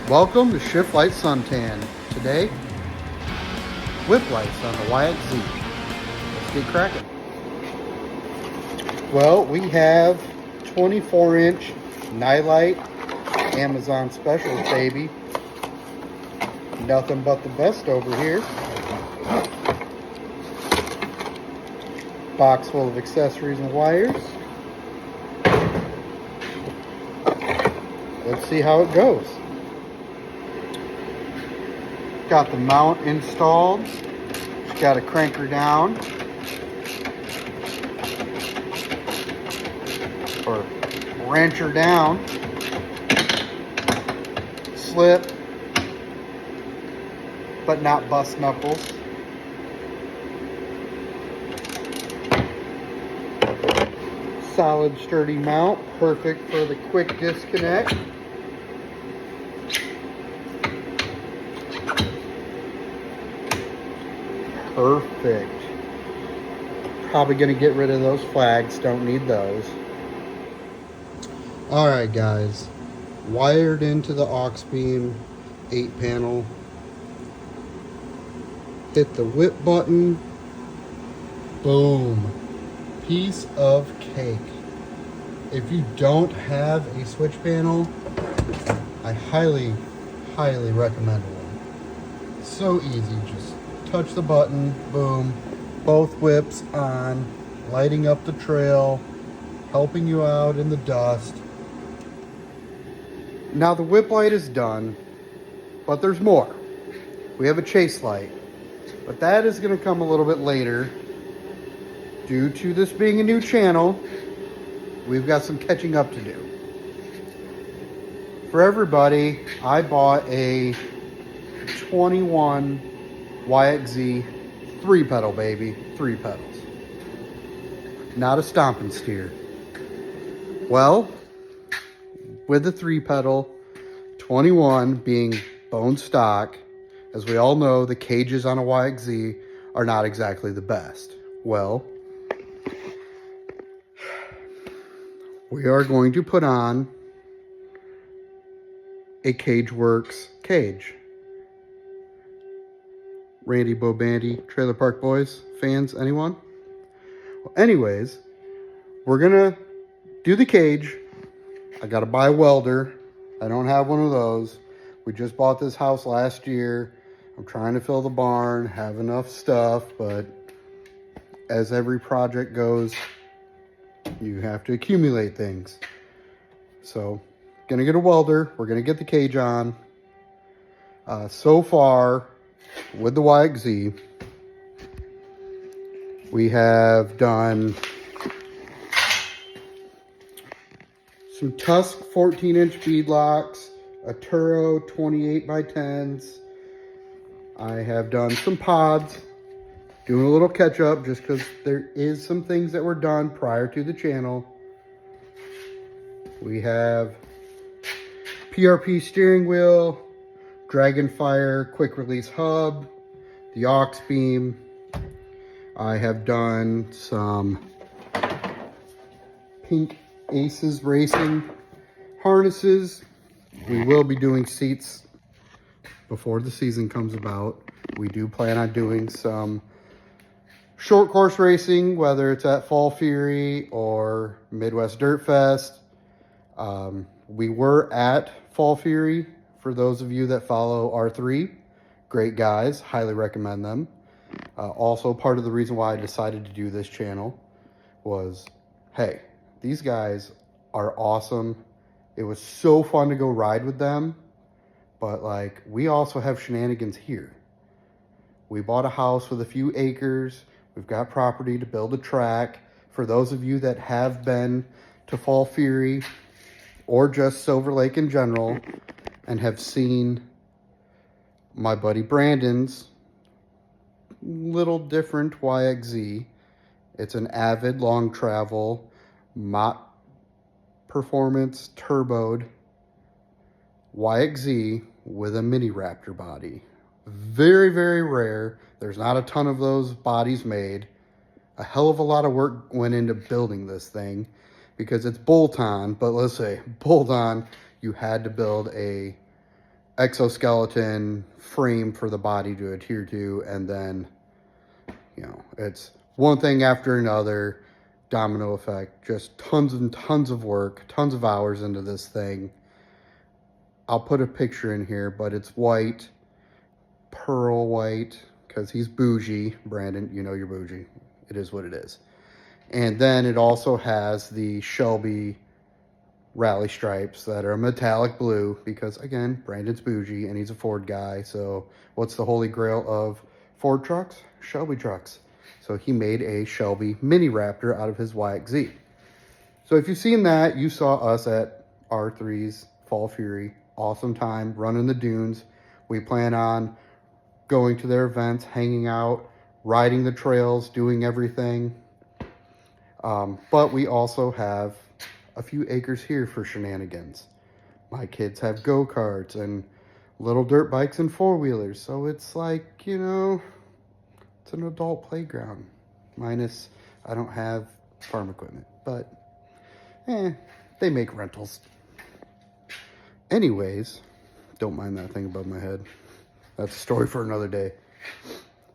Welcome to Shiftlight Suntan. Today, whiplights on the YXZ. Let's get cracking. Well, we have 24-inch nightlight Amazon specials, baby. Nothing but the best over here. Box full of accessories and wires. Let's see how it goes. Got the mount installed. Just got to crank her down. Or wrench her down. Slip. But not bust knuckles. Solid, sturdy mount. Perfect for the quick disconnect. Perfect. Probably going to get rid of those flags. Don't need those. Alright guys. Wired into the aux beam 8 panel. Hit the whip button. Boom. Piece of cake. If you don't have a switch panel, I highly recommend one. So easy. Just touch the button, boom, both whips on, lighting up the trail, helping you out in the dust. Now the whip light is done, but there's more. We have a chase light, but that is going to come a little bit later. Due to this being a new channel, we've got some catching up to do. For everybody, I bought a 21 YXZ 3-pedal, baby. 3 pedals. Not a stomping steer. Well, with the 3-pedal, 21 being bone stock, as we all know, the cages on a YXZ are not exactly the best. Well, we are going to put on a Cageworks cage. Randy Bobandy, Trailer Park Boys fans, anyone? Well, anyways, we're gonna do the cage. I gotta buy a welder. I don't have one of those. We just bought this house last year. I'm trying to fill the barn, have enough stuff, but as every project goes, you have to accumulate things. So, gonna get a welder. We're gonna get the cage on. So far, with the YXZ, we have done some Tusk 14-inch beadlocks, a Turo 28 by 10s. I have done some pods, doing a little catch up just because there is some things that were done prior to the channel. We have PRP steering wheel, Dragonfire quick release hub, the aux beam. I have done some Pink Aces Racing harnesses. We will be doing seats before the season comes about. We do plan on doing some short course racing, whether it's at Fall Fury or Midwest Dirt Fest. We were at Fall Fury. For those of you that follow R3, great guys, highly recommend them. Also, part of the reason why I decided to do this channel was, hey, these guys are awesome. It was so fun to go ride with them, but like, we also have shenanigans here. We bought a house with a few acres. We've got property to build a track. For those of you that have been to Fall Fury or just Silver Lake in general, and have seen my buddy Brandon's little different YXZ. It's an Avid long travel Mott Performance turboed YXZ with a mini Raptor body. Very, very rare. There's not a ton of those bodies made. A hell of a lot of work went into building this thing because it's bolt-on, but let's say bolt-on, you had to build a exoskeleton frame for the body to adhere to, and then, you know, it's one thing after another, domino effect, just tons and tons of work, tons of hours into this thing. I'll put a picture in here, but it's white, pearl white, because he's bougie. Brandon, you know you're bougie. It is what it is. And then it also has the Shelby rally stripes that are metallic blue, because again, Brandon's bougie and he's a Ford guy. So what's the holy grail of Ford trucks? Shelby trucks. So he made a Shelby Mini Raptor out of his YXZ. So if you've seen that, you saw us at R3's Fall Fury. Awesome time running the dunes. We plan on going to their events, hanging out, riding the trails, doing everything. But we also have a few acres here for shenanigans. My kids have go-karts and little dirt bikes and four-wheelers. So it's like, you know, it's an adult playground. Minus, I don't have farm equipment. But, they make rentals. Anyways, don't mind that thing above my head. That's a story for another day.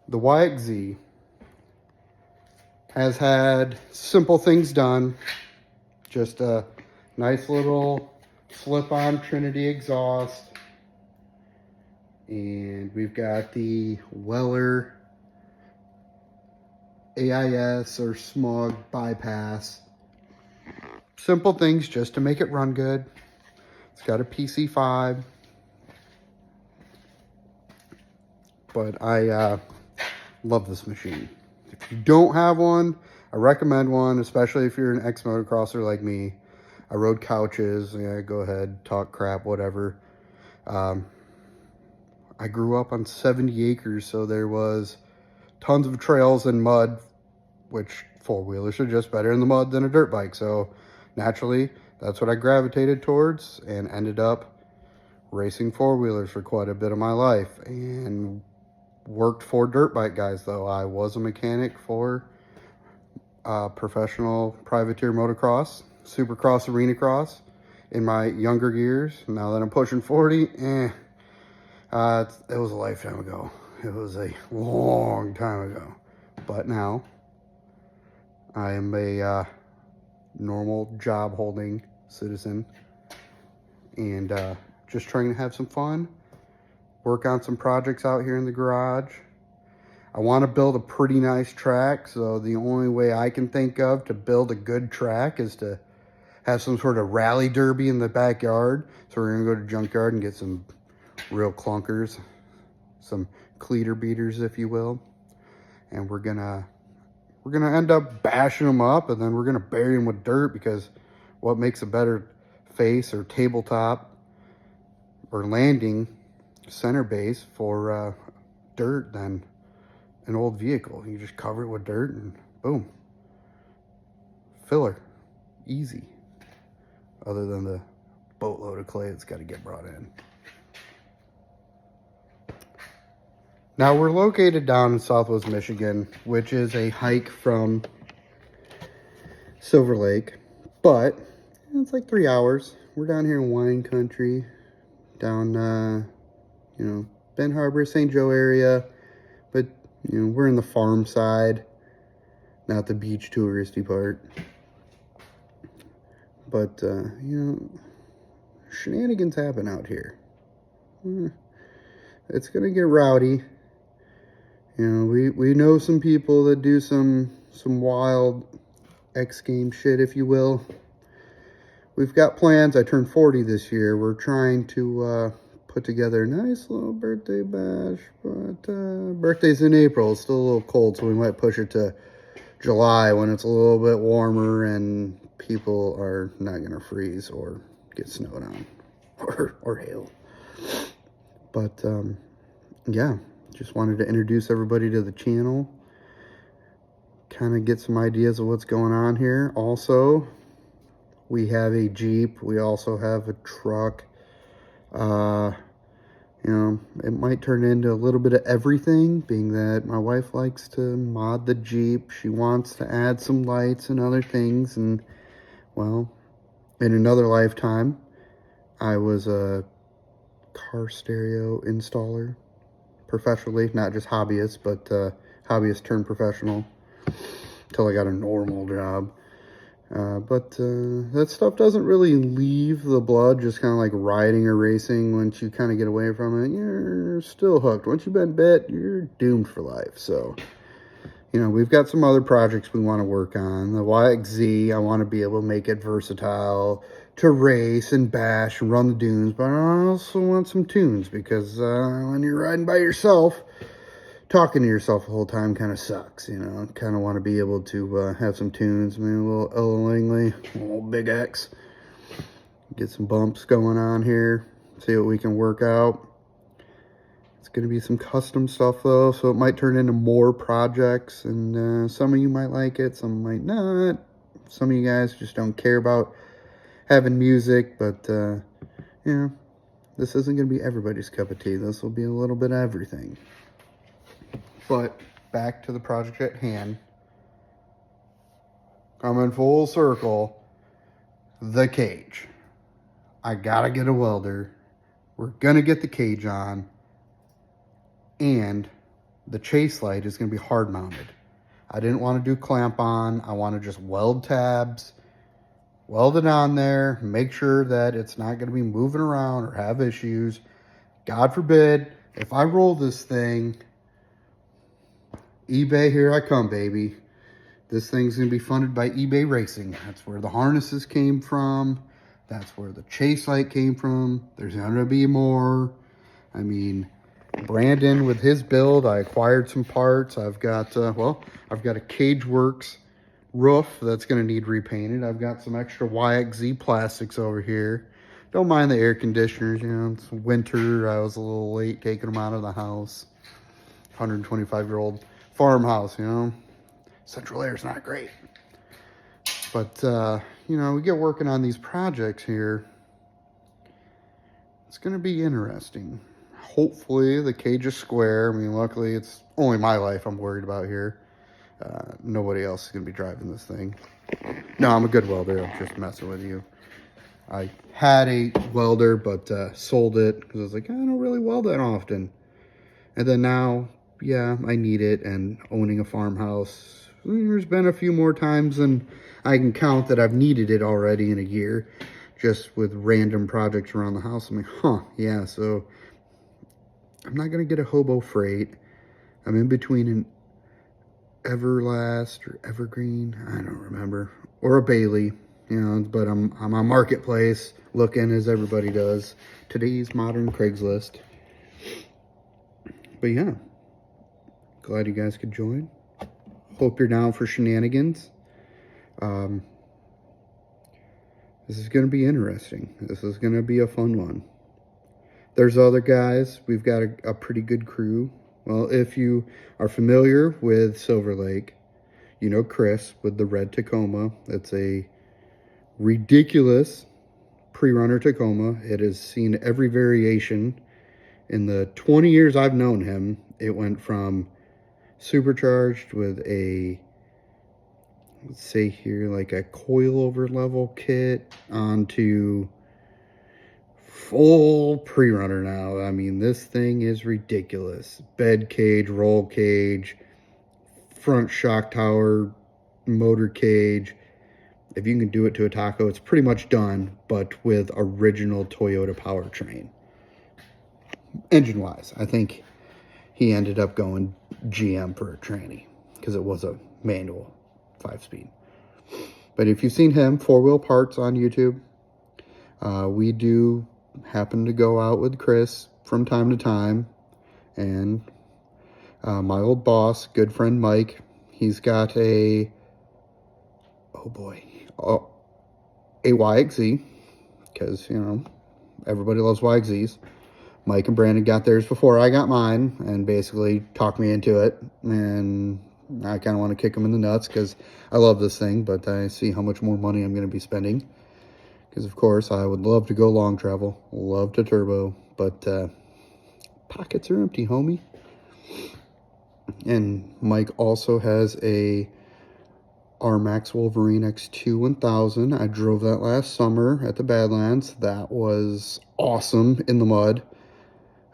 The YXZ has had simple things done. Just a nice little slip-on Trinity exhaust. And we've got the Weller AIS or smog bypass. Simple things just to make it run good. It's got a PC5. But I love this machine. If you don't have one, I recommend one, especially if you're an ex-motocrosser like me. I rode couches. Yeah, go ahead, talk crap, whatever. I grew up on 70 acres, so there was tons of trails and mud, which four-wheelers are just better in the mud than a dirt bike. So naturally, that's what I gravitated towards and ended up racing four-wheelers for quite a bit of my life. And worked for dirt bike guys, though. I was a mechanic for professional privateer motocross, supercross, arena cross in my younger years. Now that I'm pushing 40, it was a lifetime ago. It was a long time ago. But now I am a normal job holding citizen and just trying to have some fun, work on some projects out here in the garage. I want to build a pretty nice track, so the only way I can think of to build a good track is to have some sort of rally derby in the backyard. So we're going to go to Junkyard and get some real clunkers, some cleater beaters, if you will. And we're gonna end up bashing them up, and then we're gonna bury them with dirt, because what makes a better face or tabletop or landing center base for dirt than an old vehicle? You just cover it with dirt and boom, filler, easy. Other than the boatload of clay that's got to get brought in. Now we're located down in Southwest Michigan, which is a hike from Silver Lake, but it's like 3 hours. We're down here in wine country, down, Ben Harbor, St. Joe area, but, we're in the farm side, not the beach touristy part. But, shenanigans happen out here. It's going to get rowdy. We know some people that do some wild X game shit, if you will. We've got plans. I turned 40 this year. We're trying to put together a nice little birthday bash, but birthday's in April. It's still a little cold, so we might push it to July when it's a little bit warmer and people are not going to freeze or get snowed on or hail. But, yeah, just wanted to introduce everybody to the channel, kind of get some ideas of what's going on here. Also, we have a Jeep. We also have a truck. It might turn into a little bit of everything, being that my wife likes to mod the Jeep. She wants to add some lights and other things. And, well, in another lifetime, I was a car stereo installer professionally, not just hobbyist, but hobbyist turned professional until I got a normal job. But that stuff doesn't really leave the blood, just kind of like riding or racing. Once you kind of get away from it, you're still hooked. Once you've been bit, you're doomed for life. So, you know, we've got some other projects we want to work on. The YXZ, I want to be able to make it versatile to race and bash and run the dunes, but I also want some tunes, because when you're riding by yourself, talking to yourself the whole time kind of sucks, you know. Kind of want to be able to have some tunes, maybe a little Itll, a little Big X, get some bumps going on here, see what we can work out. It's going to be some custom stuff though, so it might turn into more projects, and some of you might like it, some might not. Some of you guys just don't care about having music, but you know, this isn't going to be everybody's cup of tea. This will be a little bit of everything. But back to the project at hand. Coming full circle, the cage. I gotta get a welder. We're gonna get the cage on. And the chase light is gonna be hard mounted. I didn't want to do clamp on. I want to just weld tabs, weld it on there, make sure that it's not gonna be moving around or have issues. God forbid, if I roll this thing, eBay, here I come, baby. This thing's going to be funded by eBay Racing. That's where the harnesses came from. That's where the chase light came from. There's going to be more. I mean, Brandon, with his build, I acquired some parts. I've got, I've got a Cageworks roof that's going to need repainted. I've got some extra YXZ plastics over here. Don't mind the air conditioners, you know, it's winter. I was a little late taking them out of the house. 125-year-old farmhouse, you know. Central air is not great. But, you know, we get working on these projects here. It's going to be interesting. Hopefully the cage is square. I mean, luckily it's only my life I'm worried about here. Nobody else is going to be driving this thing. No, I'm a good welder. I'm just messing with you. I had a welder, but sold it because I was like, I don't really weld that often. And then now, yeah, I need it, and owning a farmhouse, there's been a few more times than I can count that I've needed it already in a year, just with random projects around the house. I'm like, yeah, so I'm not going to get a hobo freight. I'm in between an Everlast or Evergreen, I don't remember, or a Bailey, you know, but I'm on Marketplace looking as everybody does. Today's modern Craigslist. But yeah, glad you guys could join. Hope you're down for shenanigans. This is going to be interesting. This is going to be a fun one. There's other guys. We've got a pretty good crew. Well, if you are familiar with Silver Lake, you know Chris with the red Tacoma. It's a ridiculous pre-runner Tacoma. It has seen every variation. In the 20 years I've known him, it went from supercharged with a, let's say here, like a coilover level kit onto full pre-runner now. I mean, this thing is ridiculous. Bed cage, roll cage, front shock tower, motor cage. If you can do it to a taco, it's pretty much done, but with original Toyota powertrain. Engine-wise, I think he ended up going GM for a tranny because it was a manual 5-speed. But if you've seen him, 4-wheel parts on YouTube, we do happen to go out with Chris from time to time. And my old boss, good friend Mike, he's got a YXZ, because, you know, everybody loves YXZs. Mike and Brandon got theirs before I got mine and basically talked me into it. And I kind of want to kick them in the nuts because I love this thing, but I see how much more money I'm going to be spending. Because, of course, I would love to go long travel, love to turbo, but pockets are empty, homie. And Mike also has a R-Max Wolverine X2 1000. I drove that last summer at the Badlands. That was awesome in the mud.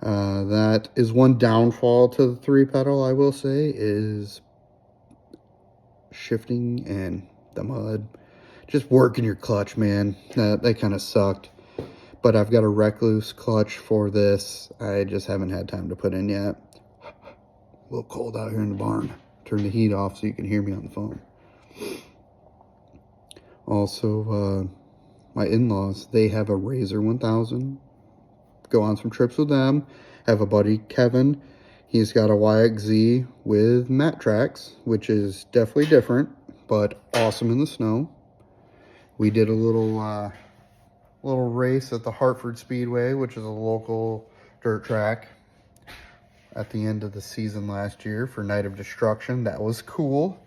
That is one downfall to the 3-pedal, I will say, is shifting and the mud. Just working your clutch, man. That kind of sucked. But I've got a recluse clutch for this. I just haven't had time to put in yet. A little cold out here in the barn. Turn the heat off so you can hear me on the phone. Also, my in-laws, they have a Razor 1000. Go on some trips with them. Have a buddy, Kevin. He's got a YXZ with mat tracks, which is definitely different, but awesome in the snow. We did a little race at the Hartford Speedway, which is a local dirt track, at the end of the season last year for Night of Destruction. That was cool,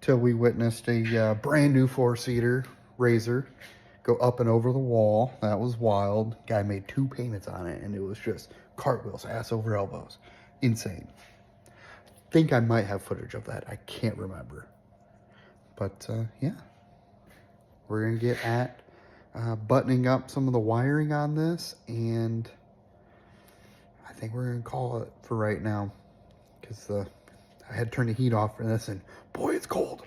till we witnessed a brand new 4-seater Razor go up and over the wall. That was wild. Guy made 2 payments on it, and it was just cartwheels, ass over elbows. Insane. Think I might have footage of that. I can't remember. But yeah, we're gonna get at buttoning up some of the wiring on this, and I think we're gonna call it for right now, because I had to turn the heat off for this, and boy, it's cold.